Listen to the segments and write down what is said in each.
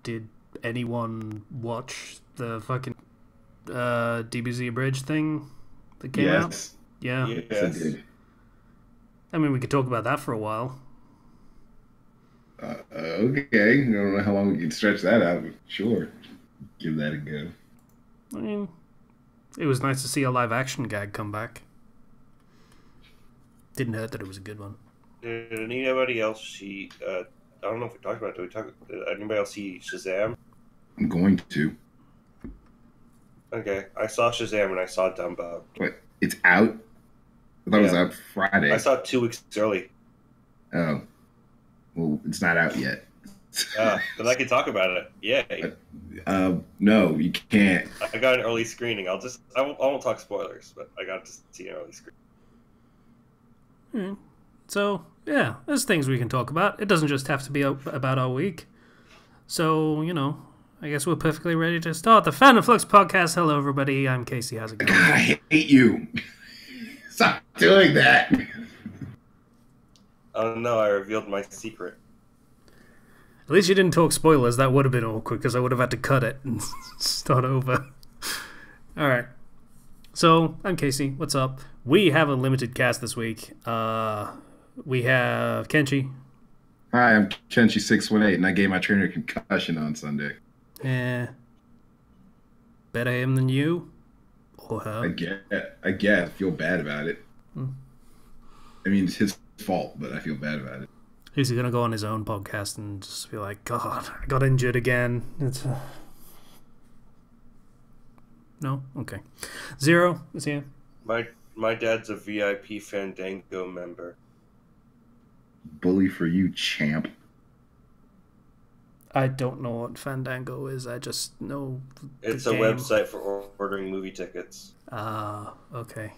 did anyone watch the fucking DBZ Abridged thing that came out? Yes. Yeah. Yes, I Yes. did. I mean, we could talk about that for a while. Okay. I don't know how long we can stretch that out, but sure. Give that a go. I mean, it was nice to see a live action gag come back. Didn't hurt that it was a good one. Did anybody else see? I don't know if we talked about it. Did anybody else see Shazam? I'm going to. Okay, I saw Shazam and I saw Dumbo. But it's out? I thought it was Yeah. out Friday. I saw it 2 weeks early. Oh. Well, it's not out yet. Then I can talk about it. Yay! No, you can't. I got an early screening. I won't talk spoilers, but I got to see an early screening. So, yeah, there's things we can talk about. It doesn't just have to be about our week. So, I guess we're perfectly ready to start the Fandom Flux podcast. Hello, everybody. I'm Casey. How's it going? God, I hate you. Stop doing that. Oh no! I revealed my secret. At least you didn't talk spoilers. That would have been awkward because I would have had to cut it and start over. All right. So, I'm Casey. What's up? We have a limited cast this week. We have Kenchi. Hi, I'm Kenchi618, and I gave my trainer a concussion on Sunday. Better him than you? Or her? I guess. I feel bad about it. I mean, it's his fault, but I feel bad about it. He's going to go on his own podcast and just be like, God, I got injured again. It's No? Okay. Zero is here. My dad's a VIP Fandango member. Bully for you, champ. I don't know what Fandango is. I just know It's a website for ordering movie tickets. Okay.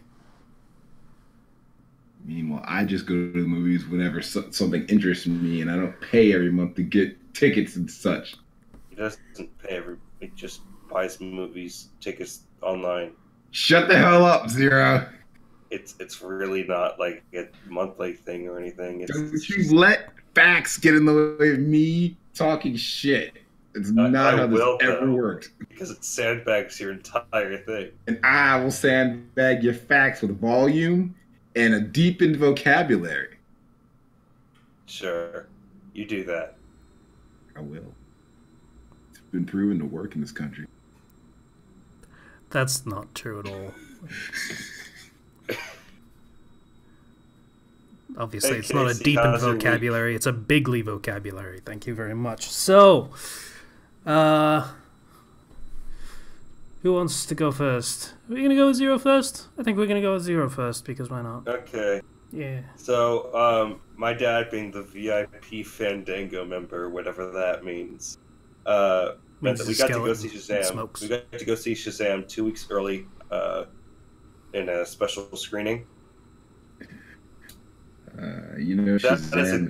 Meanwhile, I just go to the movies whenever something interests me, and I don't pay every month to get tickets and such. He doesn't pay he just buys movies tickets online. Shut the hell up, Zero. It's really not like a monthly thing or anything. Don't you let facts get in the way of me talking shit. It's not how this ever worked. Because it sandbags your entire thing. And I will sandbag your facts with volume and a deepened vocabulary. Sure. You do that. I will. It's been proven to work in this country. That's not true at all. Obviously, Hey, it's not a Casey, deepened how's your week? vocabulary. It's a bigly vocabulary. Thank you very much. So, who wants to go first? Are we going to go with Zero first? I think we're going to go with Zero first, because why not? Okay. Yeah. So, my dad being the VIP Fandango member, whatever that means, meant that we got to go see Shazam. Smokes. We got to go see Shazam 2 weeks early in a special screening. Shazam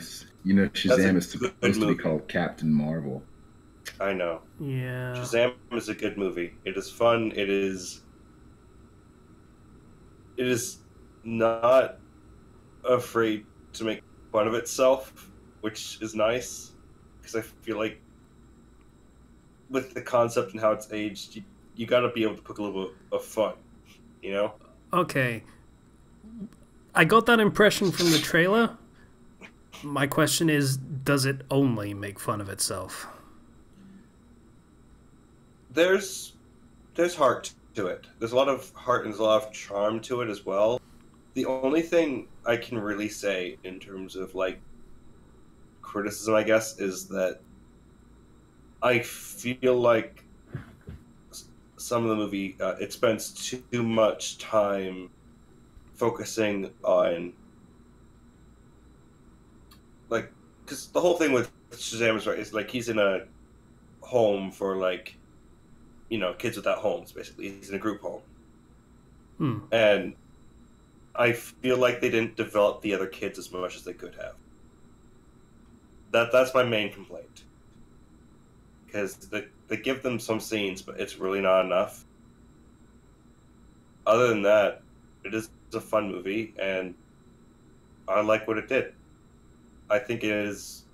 is supposed to be movie. called Captain Marvel. I know. Yeah. Shazam is a good movie. It is fun. It is not afraid to make fun of itself, which is nice, because I feel like with the concept and how it's aged, you got to be able to put a little bit of fun, you know? Okay. I got that impression from the trailer. My question is, does it only make fun of itself? There's heart to it. There's a lot of heart and there's a lot of charm to it as well. The only thing I can really say in terms of like criticism, I guess, is that I feel like some of the movie it spends too much time focusing on like, because the whole thing with Shazam is like he's in a home for like, kids without homes. Basically, he's in a group home, and I feel like they didn't develop the other kids as much as they could have. That's my main complaint, because they give them some scenes, but it's really not enough. Other than that, it is a fun movie, and I like what it did. I think it is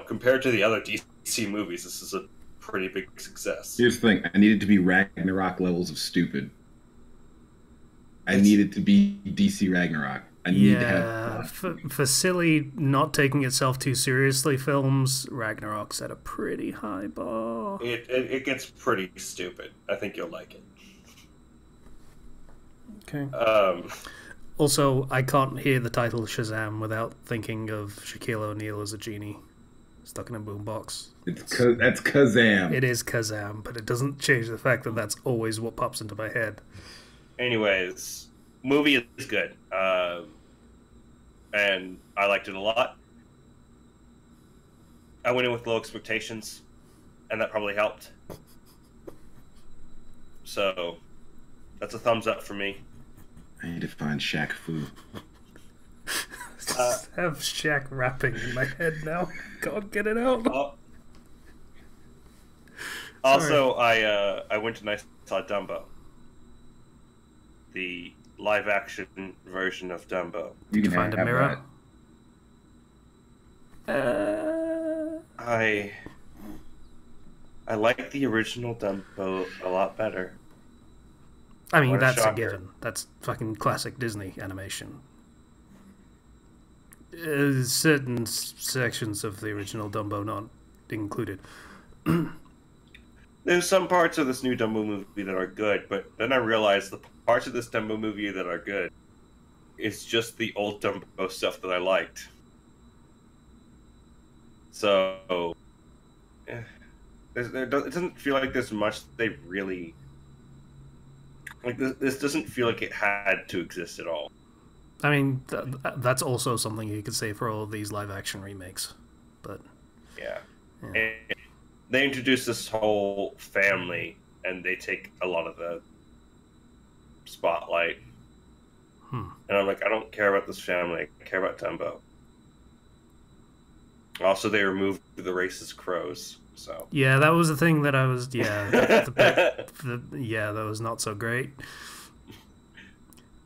compared to the other DC movies, this is a pretty big success. Here's the thing: I needed to be Ragnarok levels of stupid. I needed to be DC Ragnarok. I need to have for silly, not taking itself too seriously films, Ragnarok's at a pretty high bar. It gets pretty stupid. I think you'll like it. Okay. Also, I can't hear the title Shazam without thinking of Shaquille O'Neal as a genie stuck in a boombox. That's Kazam. It is Kazam, but it doesn't change the fact that that's always what pops into my head. Anyways, movie is good. And I liked it a lot. I went in with low expectations, and that probably helped. So, that's a thumbs up for me. I need to find Shaq Fu. I have Shaq rapping in my head now. Can't get it out. Also, I went and I saw Dumbo. The live-action version of Dumbo. Did you find a mirror? I like the original Dumbo a lot better. I mean, that's a given. That's fucking classic Disney animation. Certain sections of the original Dumbo not included. There's some parts of this new Dumbo movie that are good, but then I realized the parts of this Dumbo movie that are good is just the old Dumbo stuff that I liked. So, it doesn't feel like there's much they really... Like, this doesn't feel like it had to exist at all. I mean, that's also something you could say for all of these live-action remakes, but... Yeah. And they introduce this whole family, and they take a lot of the spotlight. And I'm like, I don't care about this family. I care about Dumbo. Also, they removed the racist crows. So. Yeah, that was the thing that I was... Yeah, that was not so great.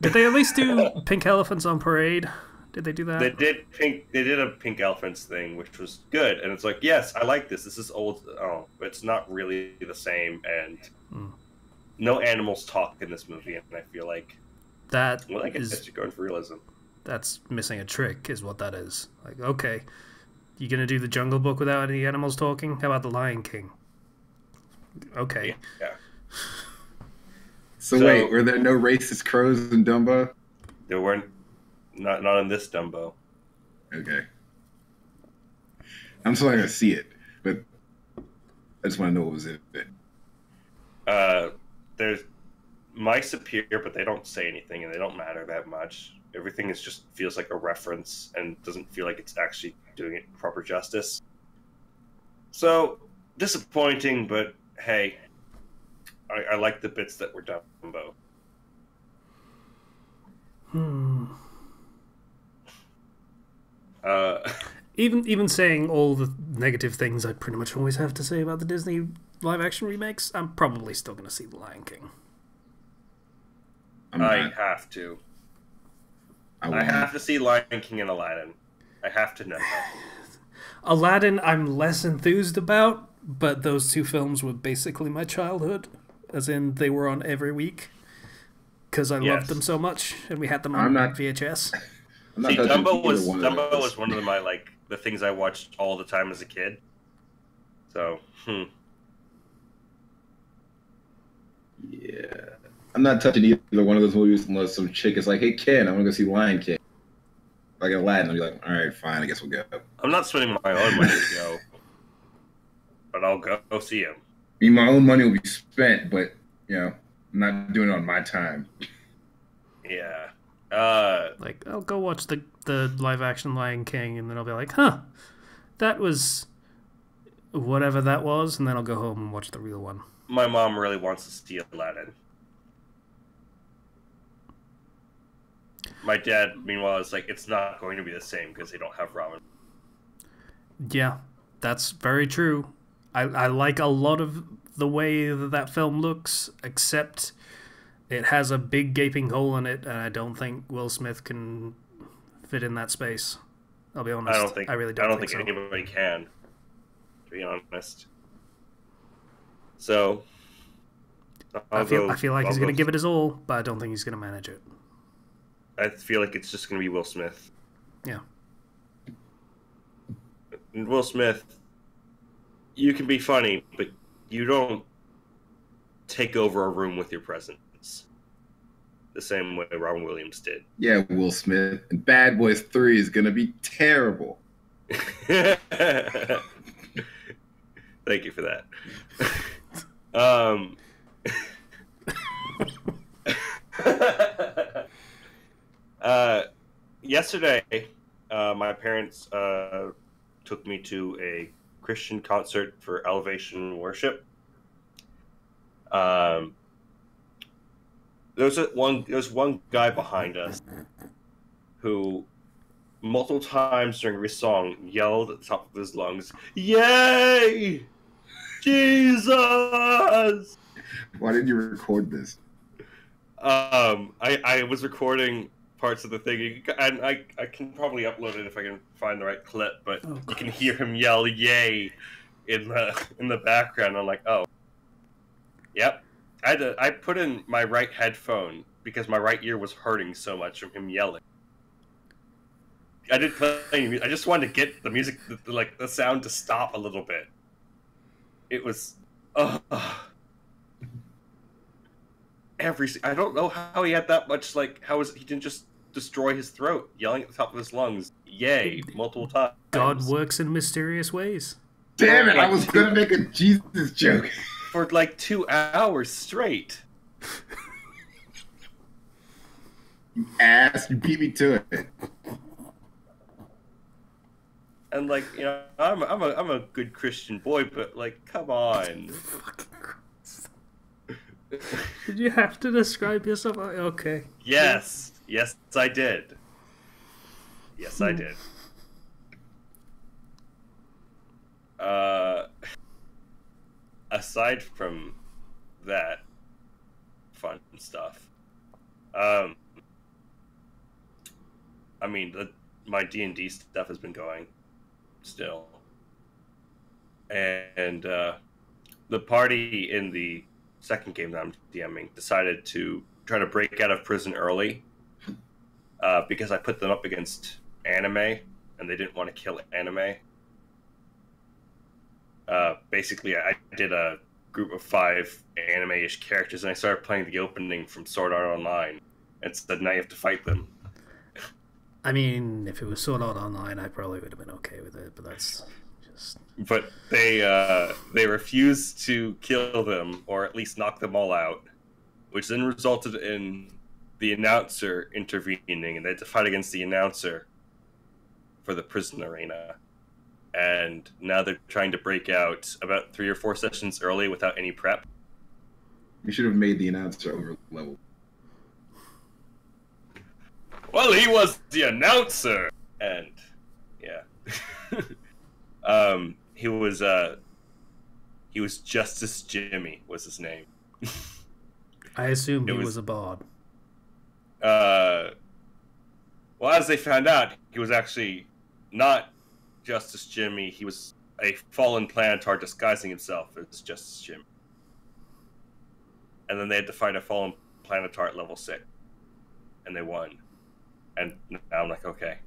Did they at least do Pink Elephants on Parade? Did they do that? They did a Pink Elephants thing, which was good. And it's like, yes, I like this. This is old. Oh, but it's not really the same. And no animals talk in this movie. And I feel like... That well, I guess you're going for realism. That's missing a trick, is what that is. Like, okay... You gonna do the Jungle Book without any animals talking? How about the Lion King? Okay. Yeah. So wait, were there no racist crows in Dumbo? There weren't. Not in this Dumbo. Okay. I'm still not gonna see it, but I just want to know what was in it. There's mice appear, but they don't say anything, and they don't matter that much. Everything is just feels like a reference and doesn't feel like it's actually doing it proper justice. So, disappointing, but hey, I like the bits that were Dumbo. Even saying all the negative things I pretty much always have to say about the Disney live-action remakes, I'm probably still going to see The Lion King. I have to. I have to see Lion King and Aladdin. I have to know that. Aladdin I'm less enthused about, but those two films were basically my childhood. As in, they were on every week. Because I loved them so much, and we had them on VHS. See, Dumbo was one of my, like, the things I watched all the time as a kid. So, Yeah. I'm not touching either one of those movies unless some chick is like, hey, Ken, I want to go see Lion King. Like Aladdin, I'll be like, all right, fine, I guess we'll go. I'm not spending my own money to go. But I'll go see him. I mean, my own money will be spent, but, you know, I'm not doing it on my time. Yeah. Like, I'll go watch the live-action Lion King, and then I'll be like, huh, that was whatever that was, and then I'll go home and watch the real one. My mom really wants to see Aladdin. My dad, meanwhile, is like, it's not going to be the same because they don't have ramen. Yeah, that's very true. I like a lot of the way that film looks, except it has a big gaping hole in it, and I don't think Will Smith can fit in that space. I'll be honest. I really don't think so. Anybody can, to be honest. So I feel like he's going to give it his all, but I don't think he's going to manage it. I feel like it's just going to be Will Smith. Yeah. And Will Smith, you can be funny, but you don't take over a room with your presence the same way Robin Williams did. Yeah, Will Smith. And Bad Boys 3 is going to be terrible. Thank you for that. Yesterday, my parents took me to a Christian concert for Elevation Worship. There's one guy behind us who multiple times during every song yelled at the top of his lungs, "Yay! Jesus!" Why did you record this? I was recording parts of the thing, and I can probably upload it if I can find the right clip, but you can hear him yell "Yay!" in the background. I'm like, oh, yep. I put in my right headphone because my right ear was hurting so much from him yelling. I did play music. I just wanted to get the music, the sound to stop a little bit. It was, I don't know how he had that much, he didn't just destroy his throat, yelling at the top of his lungs, "Yay!" multiple times. God works in mysterious ways. Damn it, I was going to make a Jesus joke. For 2 hours straight. You ass, you beat me to it. And I'm a good Christian boy, but come on. Did you have to describe yourself? Okay. Yes, I did. Yes, I did. Aside from that fun stuff, my D&D stuff has been going still, and the party in the second game that I'm DMing decided to try to break out of prison early because I put them up against anime, and they didn't want to kill anime. Basically, I did a group of 5 anime-ish characters, and I started playing the opening from Sword Art Online, and said, now you have to fight them. I mean, if it was Sword Art Online, I probably would have been okay with it, but that's just... But they refused to kill them, or at least knock them all out, which then resulted in the announcer intervening, and they had to fight against the announcer for the prison arena. And now they're trying to break out about 3 or 4 sessions early without any prep. You should have made the announcer over level. Well, he was the announcer, and yeah, he was Justice Jimmy was his name. I assumed he was a bard. Well, as they found out, he was actually not Justice Jimmy. He was a fallen planetar disguising himself as Justice Jimmy. And then they had to fight a fallen planetar at level 6. And they won. And now I'm like, okay,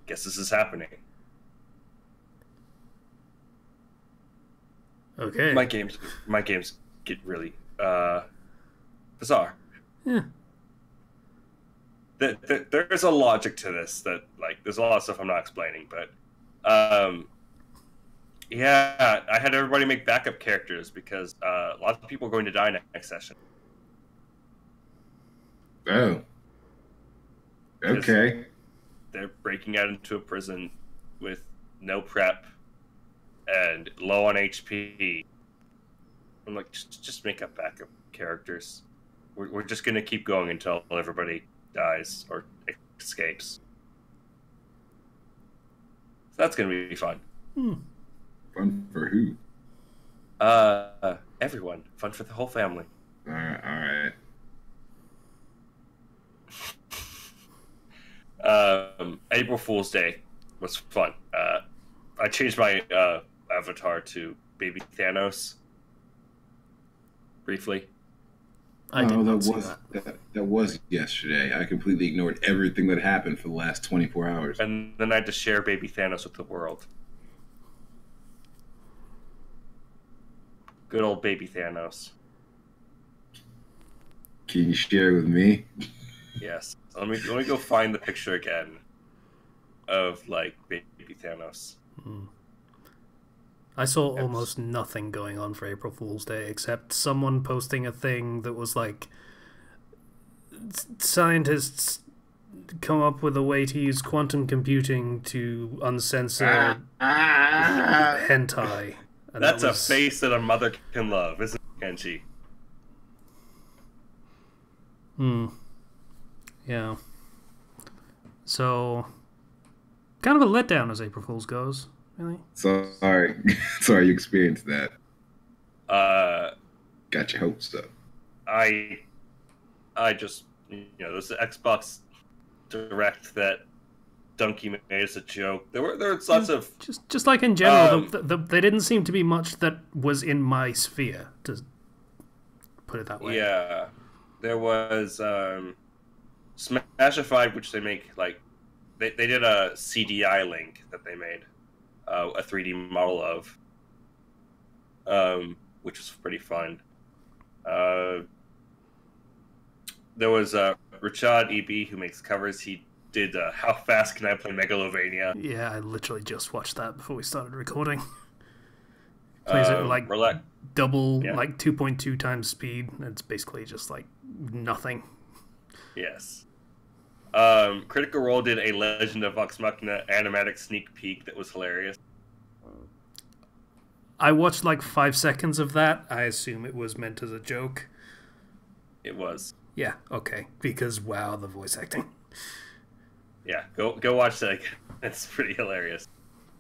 guess this is happening. Okay. My games get really bizarre. Yeah. There's a logic to this that, there's a lot of stuff I'm not explaining, but yeah, I had everybody make backup characters because a lot of people are going to die next session. Oh. Okay. They're breaking out into a prison with no prep and low on HP. I'm like, just make up backup characters. We're just going to keep going until everybody dies or escapes. So that's going to be fun. Fun for who? Everyone. Fun for the whole family. All right. April Fool's Day was fun. I changed my avatar to Baby Thanos briefly. I did not see that. That was yesterday. I completely ignored everything that happened for the last 24 hours. And then I had to share Baby Thanos with the world. Good old Baby Thanos. Can you share it with me? Yes. Let me go find the picture again of like Baby Thanos. I saw almost nothing going on for April Fool's Day except someone posting a thing that was like, scientists come up with a way to use quantum computing to uncensor hentai. And That's a face that a mother can love, isn't it, Kenji? Yeah. So, kind of a letdown as April Fool's goes, really. Sorry. Sorry you experienced that. Got your hopes up. I just, this Xbox Direct that Donkey made as a joke. There were lots of... Just like in general, there didn't seem to be much that was in my sphere, to put it that way. Yeah. There was Smashify, which they make, like... They did a CDI link that they made. A 3D model of. Which was pretty fun. There was Rashad EB, who makes covers. He did How Fast Can I Play Megalovania? Yeah, I literally just watched that before we started recording. Plays it like double, like 2.2 times speed. It's basically just like nothing. Yes. Critical Role did a Legend of Vox Machina animatic sneak peek that was hilarious. I watched like 5 seconds of that. I assume it was meant as a joke. It was. Yeah, okay. Because, wow, the voice acting. Yeah, go watch that again. It's pretty hilarious.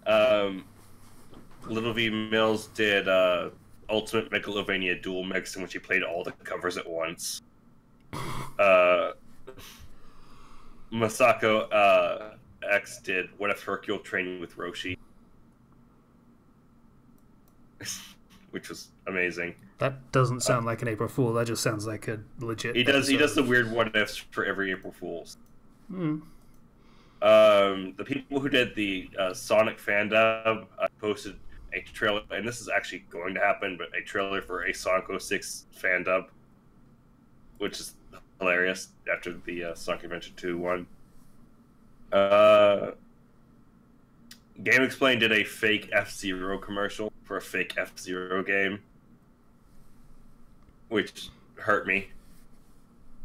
Little V Mills did Ultimate Megalovania Dual Mix, in which he played all the covers at once. Masako X did What If Hercule Trained with Roshi, which was amazing. That doesn't sound like an April Fool. That just sounds like a legit. He does the weird what ifs for every April Fool's. The people who did the Sonic fandom posted a trailer, and this is actually going to happen, but a trailer for a Sonic 06 fandom, which is hilarious after the Sonic Adventure 2 one. Game Explained did a fake F-Zero commercial for a fake F-Zero game, which hurt me.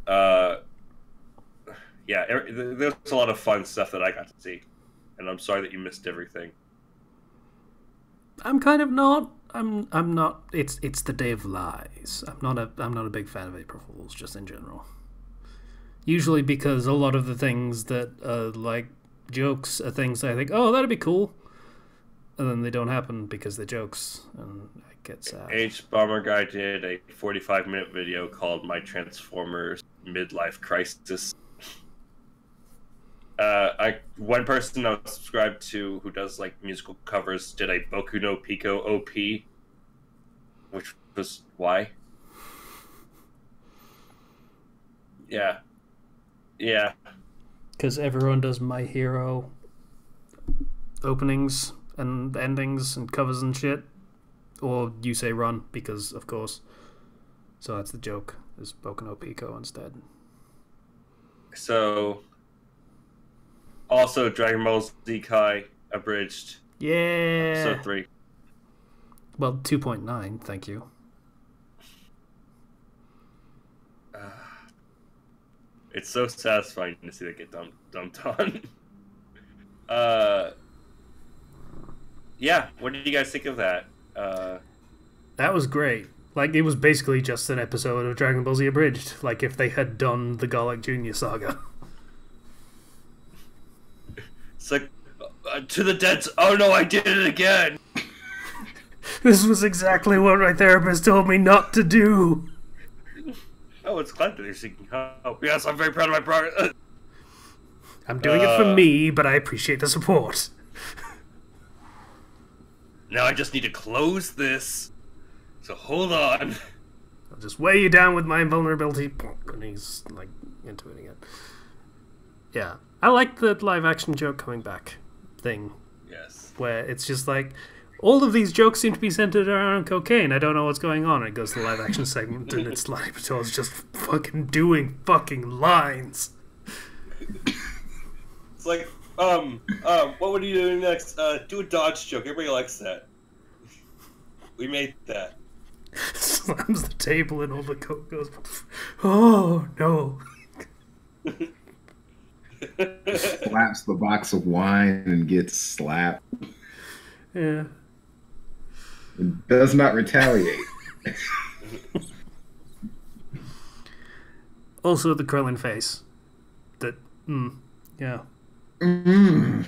Yeah, there's a lot of fun stuff that I got to see, and I'm sorry that you missed everything. I'm kind of not. I'm not. It's the Day of Lies. I'm not a big fan of April Fools, just in general. Usually because a lot of the things that like jokes are things I think, oh, that'd be cool, and then they don't happen because they're jokes, and I get sad. H Bomber Guy did a 45-minute video called "My Transformers Midlife Crisis." One person I was subscribed to who does like musical covers did a Boku no Pico OP, which was why. Yeah. Because everyone does My Hero openings and endings and covers and shit, or you say run because of course. So that's the joke. Is Boku no Pico instead. So. Also, Dragon Ball Z Kai abridged. Yeah. Episode 3. Well, 2.9, thank you. It's so satisfying to see that get dumped on. Yeah, what did you guys think of that? That was great. Like, it was basically just an episode of Dragon Ball Z Abridged. Like, if they had done the Garlic Jr. saga. It's like, to the dead... Oh no, I did it again! This was exactly what my therapist told me not to do. Oh, it's glad that you're seeking help. Yes, I'm very proud of my progress. I'm doing it for me, but I appreciate the support. Now I just need to close this. So hold on. I'll just weigh you down with my invulnerability. And he's, like, into it again. Yeah. I like the live-action joke coming back thing. Yes. Where it's just like, all of these jokes seem to be centered around cocaine. I don't know what's going on. And it goes to the live-action segment, and it's like, it's just fucking doing fucking lines. It's like, what would you do next? Do a dodge joke. Everybody likes that. We made that. Slams the table and all the coke goes, oh, no. Slaps the box of wine and gets slapped. Yeah. And does not retaliate. Also the Krillin face. That, yeah. Yeah.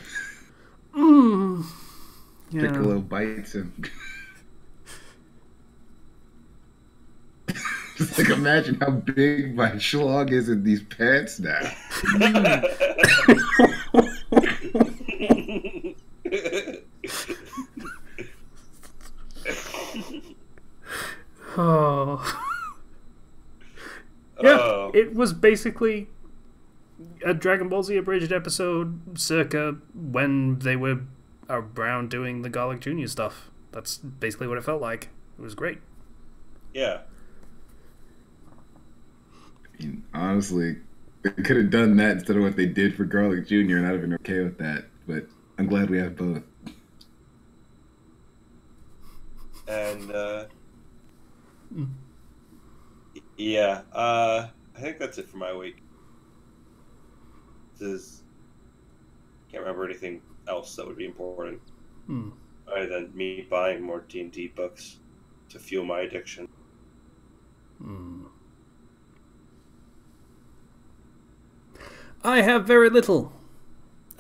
Piccolo bites him. Just like, imagine how big my schlog is in these pants now. Oh. Yeah, it was basically a Dragon Ball Z abridged episode circa when they were around doing the Garlic Jr. stuff. That's basically what it felt like. It was great. Yeah. I mean, honestly, they could have done that instead of what they did for Garlic Jr. and I'd have been okay with that. But I'm glad we have both. And, yeah, I think that's it for my week. Can't remember anything else that would be important. Other than me buying more D&D books to fuel my addiction. I have very little.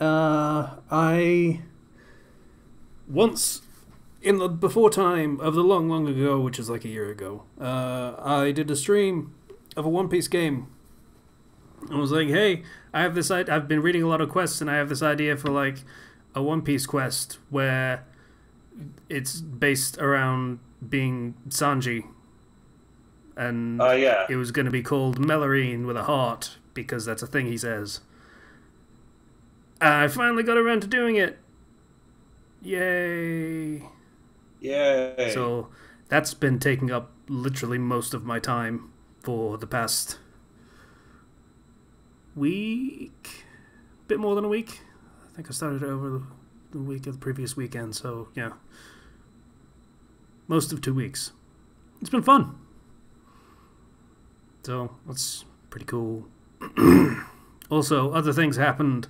I once, in the before time of the long, long ago, which is like a year ago, I did a stream of a One Piece game. I was like, hey, I have this. I've been reading a lot of quests, and I have this idea for like a One Piece quest where it's based around being Sanji, and it was going to be called Melorine with a heart because that's a thing he says. I finally got around to doing it. Yay! Yay! So that's been taking up literally most of my time for the past week, bit more than a week. I think I started over the week of the previous weekend, so yeah, most of 2 weeks. It's been fun, so that's pretty cool. Also, other things happened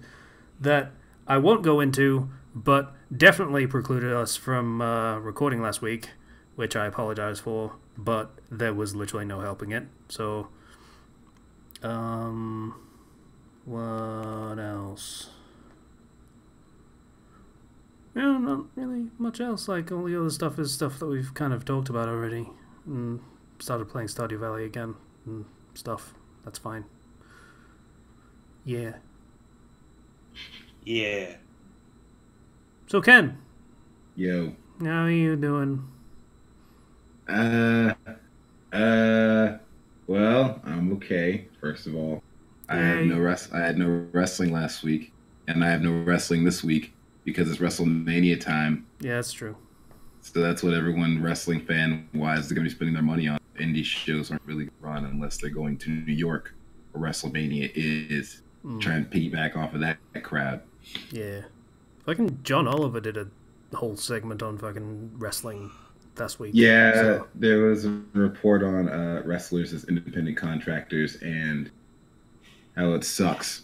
that I won't go into, but definitely precluded us from recording last week, which I apologize for, but there was literally no helping it. So, what else? Yeah, not really much else. Like, all the other stuff is stuff that we've kind of talked about already. And started playing Stardew Valley again and stuff. That's fine. Yeah. Yeah. So, Ken. Yo. How are you doing? Well, I'm okay, first of all. I had no wrestling last week, and I have no wrestling this week because it's WrestleMania time. Yeah, that's true. So that's what everyone wrestling fan-wise is going to be spending their money on. Indie shows aren't really run unless they're going to New York, where WrestleMania is. Trying to piggyback off of that crowd. Yeah. Fucking John Oliver did a whole segment on fucking wrestling last week. Yeah, so. There was a report on wrestlers as independent contractors and how it sucks.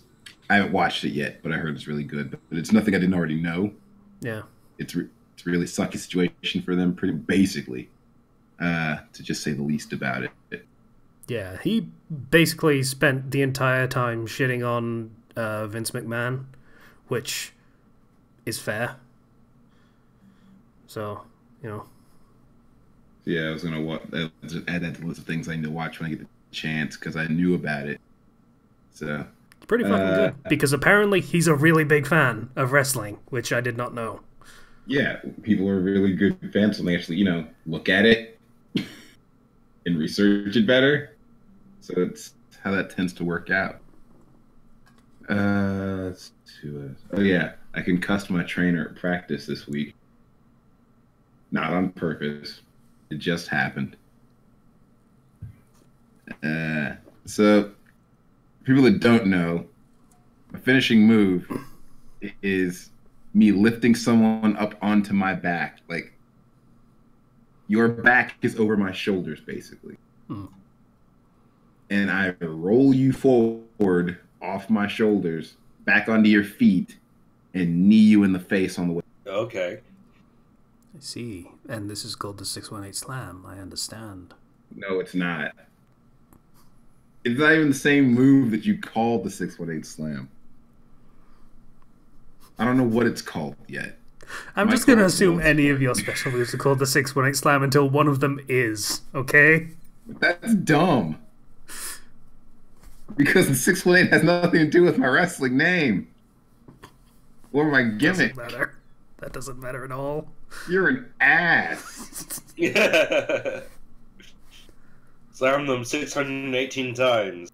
I haven't watched it yet, but I heard it's really good. But it's nothing I didn't already know. Yeah. It's a really sucky situation for them, pretty basically, to just say the least about it. Yeah, he basically spent the entire time shitting on Vince McMahon, which is fair. So, you know. Yeah, I was going to add that to the list of things I need to watch when I get the chance, because I knew about it. So Pretty fucking good. Because apparently he's a really big fan of wrestling, which I did not know. Yeah, people are really good fans when they actually, look at it and research it better. So that's how that tends to work out. Let's do it. Oh yeah, I concussed my trainer at practice this week. Not on purpose. It just happened. So people that don't know, my finishing move is me lifting someone up onto my back. Like your back is over my shoulders, basically. And I roll you forward off my shoulders, back onto your feet, and knee you in the face on the way. Okay. I see. And this is called the 618 Slam. I understand. No, it's not. It's not even the same move that you called the 618 Slam. I don't know what it's called yet. I'm just going to assume any of your special moves are called the 618 Slam until one of them is, okay? That's dumb. Because the 618 has nothing to do with my wrestling name. Or my gimmick. Doesn't matter. That doesn't matter at all. You're an ass. Yeah. Slam them 618 times.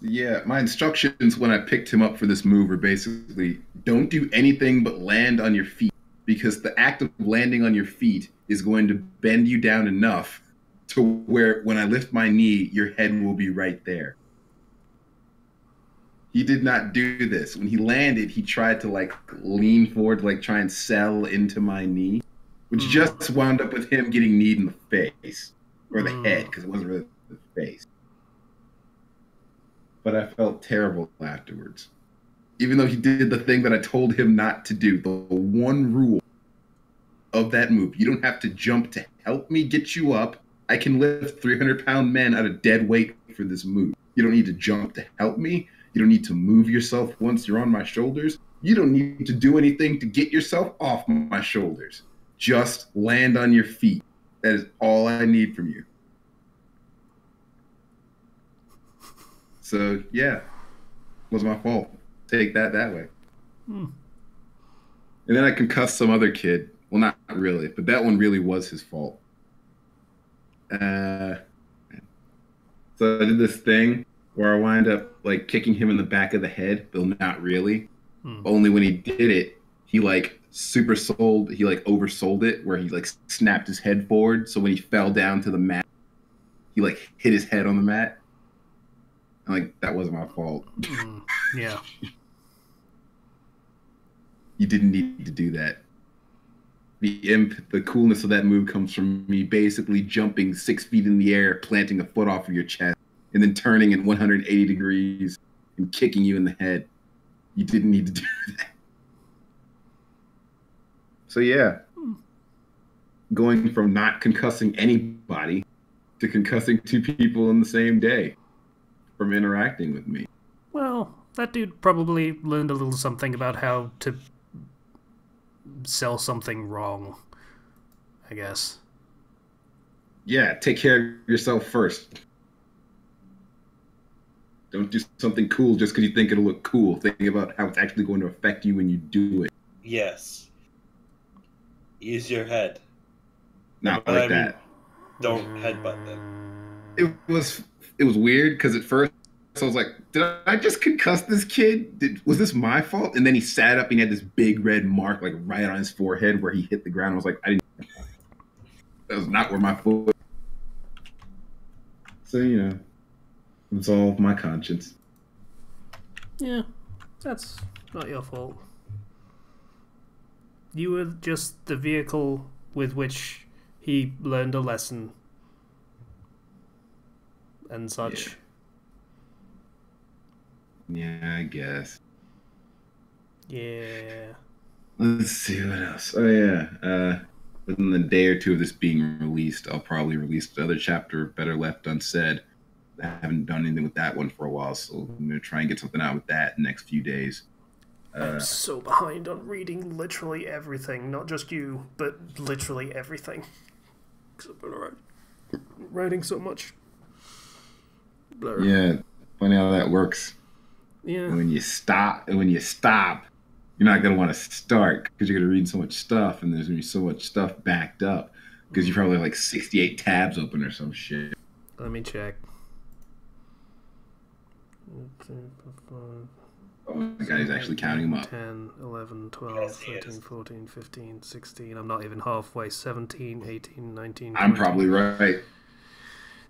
Yeah, my instructions when I picked him up for this move were basically don't do anything but land on your feet, because the act of landing on your feet is going to bend you down enough to where when I lift my knee, your head will be right there. He did not do this. When he landed, he tried to lean forward to try and sell into my knee, which just wound up with him getting kneed in the face or the head, because it wasn't really the face. But I felt terrible afterwards. Even though he did the thing that I told him not to do, the one rule of that move, you don't have to jump to help me get you up. I can lift 300-pound men out of dead weight for this move. You don't need to jump to help me. You don't need to move yourself once you're on my shoulders. You don't need to do anything to get yourself off my shoulders. Just land on your feet. That is all I need from you. So, yeah, it was my fault. Take that way. And then I concussed some other kid. Well, not really, but that one really was his fault. So I did this thing where I wind up kicking him in the back of the head, though not really. Only when he did it, he oversold it, where he snapped his head forward. So when he fell down to the mat, he hit his head on the mat. And that wasn't my fault. Yeah. You didn't need to do that. The coolness of that move comes from me basically jumping 6 feet in the air, planting a foot off of your chest, and then turning in 180 degrees and kicking you in the head. You didn't need to do that. So yeah, going from not concussing anybody to concussing 2 people in the same day from interacting with me. Well, that dude probably learned a little something about how to sell something wrong, I guess. Yeah, take care of yourself first. Don't do something cool just because you think it'll look cool. Think about how it's actually going to affect you when you do it. Yes. Use your head. Not like that. Don't headbutt them. It was weird because at first I was like, did I just concuss this kid? Was this my fault? And then he sat up and he had this big red mark right on his forehead where he hit the ground. I was like, that was not where my foot. So, absolve my conscience. Yeah, that's not your fault. You were just the vehicle with which he learned a lesson and such. Yeah, I guess. Yeah. Let's see what else. Oh yeah. Within a day or two of this being released, I'll probably release the other chapter of Better Left Unsaid. I haven't done anything with that one for a while, so I'm gonna try and get something out with that in the next few days. I'm so behind on reading literally everything, not just you, but literally everything. Because I've been writing so much. Blur. Yeah, funny how that works. Yeah. When you stop, you're not going to want to start because you're going to read so much stuff, and there's going to be so much stuff backed up because you probably have like 68 tabs open or some shit. Let me check. Oh my god, he's actually counting them up. 10, 11, 12, Yes, he 13, is. 14, 15, 16. I'm not even halfway. 17, 18, 19, I'm 20, probably right.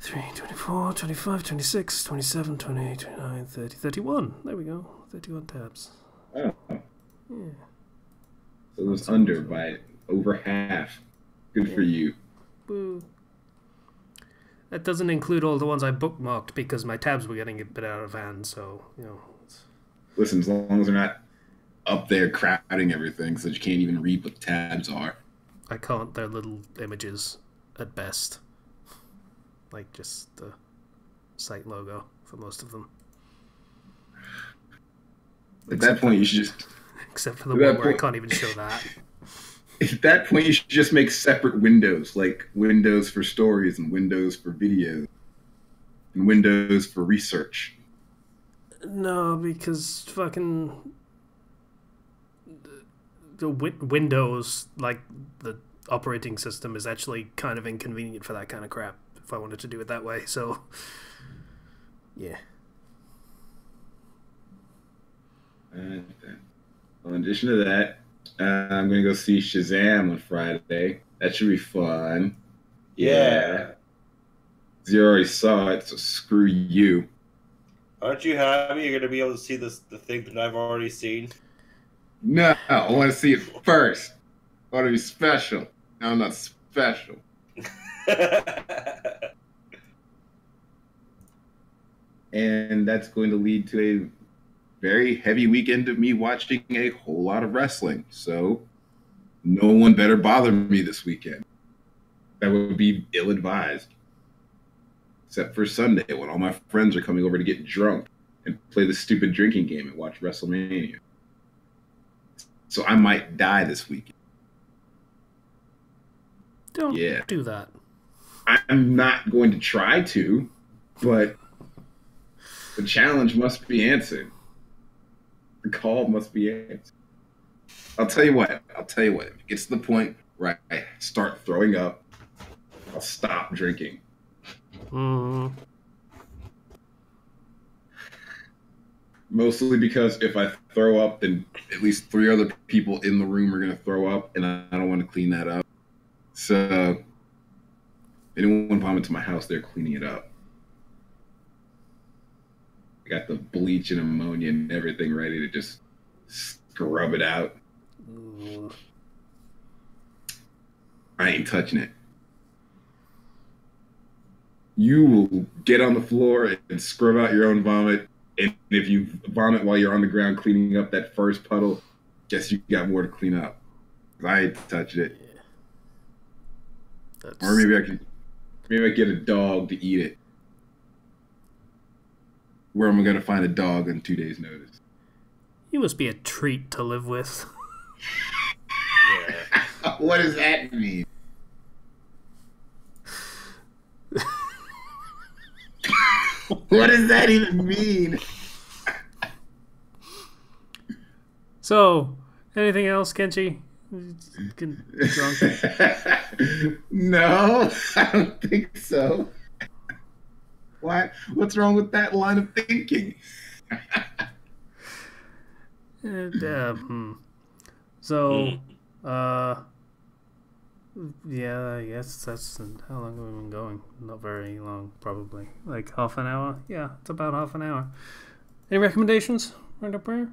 3, 24, 25, 26, 27, 28, 29, 30, 31. There we go. 31 tabs. Oh, Yeah. so it was under by over half. Good for you. Woo. That doesn't include all the ones I bookmarked because my tabs were getting a bit out of hand, so, you know. Listen, as long as they're not up there crowding everything so that you can't even read what the tabs are. I can't. They're little images at best. Like just the site logo for most of them. At that point, you should just... Except for the one where I can't even show that. At that point, you should just make separate windows, like windows for stories and windows for videos and windows for research. No, because fucking the Windows, like the operating system, is actually kind of inconvenient for that kind of crap. If I wanted to do it that way, so yeah. Well, in addition to that, I'm going to go see Shazam on Friday. That should be fun. Yeah. Zero already saw it, so screw you. Aren't you happy you're going to be able to see the thing that I've already seen? No, I want to see it first. I want to be special. No, I'm not special. And that's going to lead to a very heavy weekend of me watching a whole lot of wrestling. So no one better bother me this weekend. That would be ill-advised. Except for Sunday, when all my friends are coming over to get drunk and play the stupid drinking game and watch WrestleMania. So I might die this weekend. Don't do that. I'm not going to try to, but the challenge must be answered. The call must be answered. I'll tell you what. If it gets to the point where I start throwing up, I'll stop drinking. Mm-hmm. Mostly because if I throw up, then at least 3 other people in the room are going to throw up, and I don't want to clean that up. So, if anyone vomits in my house, they're cleaning it up. I got the bleach and ammonia and everything ready to just scrub it out. I ain't touching it. You will get on the floor and scrub out your own vomit. And if you vomit while you're on the ground cleaning up that first puddle, guess you got more to clean up. I ain't touching it. Yeah. Or maybe I get a dog to eat it. Where am I going to find a dog on 2 days' notice? You must be a treat to live with. Yeah. What does that mean? What does that even mean? So, anything else, Kenchi? Drunk? No, I don't think so. Why? What's wrong with that line of thinking? Yeah, I guess that's how long have we been going? Not very long, probably. Like half an hour? Yeah, it's about half an hour. Any recommendations? Right up there?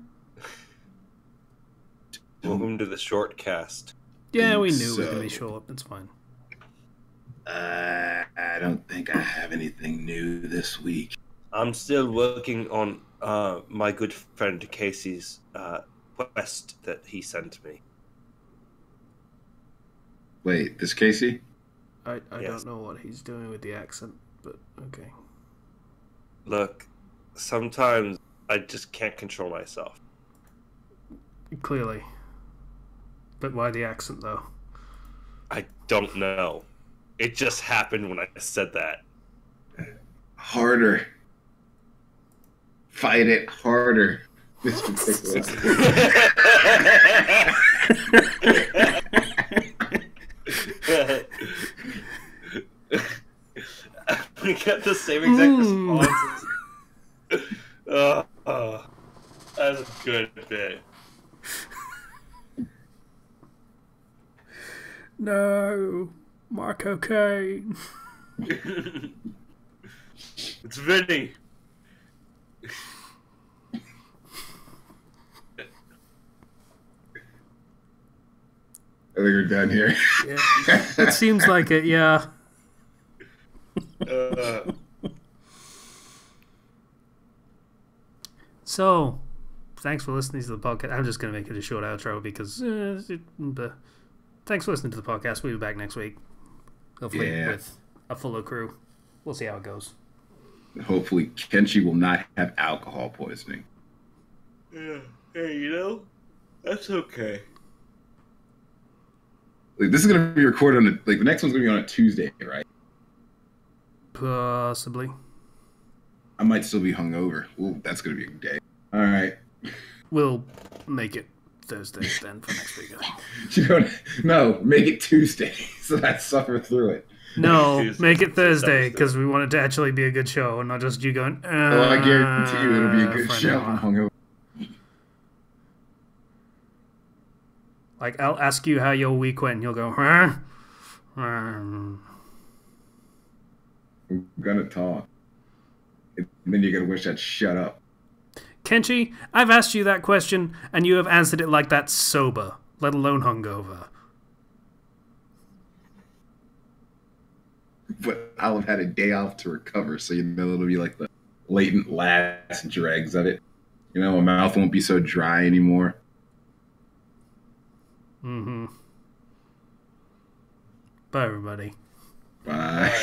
Welcome to the short cast. Yeah, we knew it was going to be short. It's fine. I don't think I have anything new this week. I'm still working on my good friend Casey's quest that he sent me. Wait, this Casey? I Yes. don't know what he's doing with the accent, but okay. Look, sometimes I just can't control myself. Clearly. But why the accent, though? I don't know. It just happened when I said that. Harder. Fight it harder, Mr. Pickles. No, my cocaine. It's Vinny. I think we're done here. Yeah, that seems like it. Yeah. So, thanks for listening to the podcast. I'm just going to make it a short outro because thanks for listening to the podcast. We'll be back next week. Hopefully with a fuller crew. We'll see how it goes. Hopefully Kenshi will not have alcohol poisoning. Yeah. Hey, you know, that's okay. Like, this is going to be recorded on the next one's going to be on a Tuesday, right? Possibly. I might still be hungover. Ooh, that's going to be a day. All right. We'll make it Thursday then for next week. No, make it Tuesday so that I suffer through it. No, make it Thursday because we want it to actually be a good show and not just you going. Oh, I guarantee you it'll be a good show if I'm hungover. Like, I'll ask you how your week went and you'll go, huh? We're gonna talk. And then you're gonna wish I'd shut up. Kenshi, I've asked you that question and you have answered it like that sober, let alone hungover. But I'll have had a day off to recover, so you know it'll be like the latent last dregs of it. You know, my mouth won't be so dry anymore. Mm-hmm. Bye, everybody. Bye.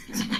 Bye.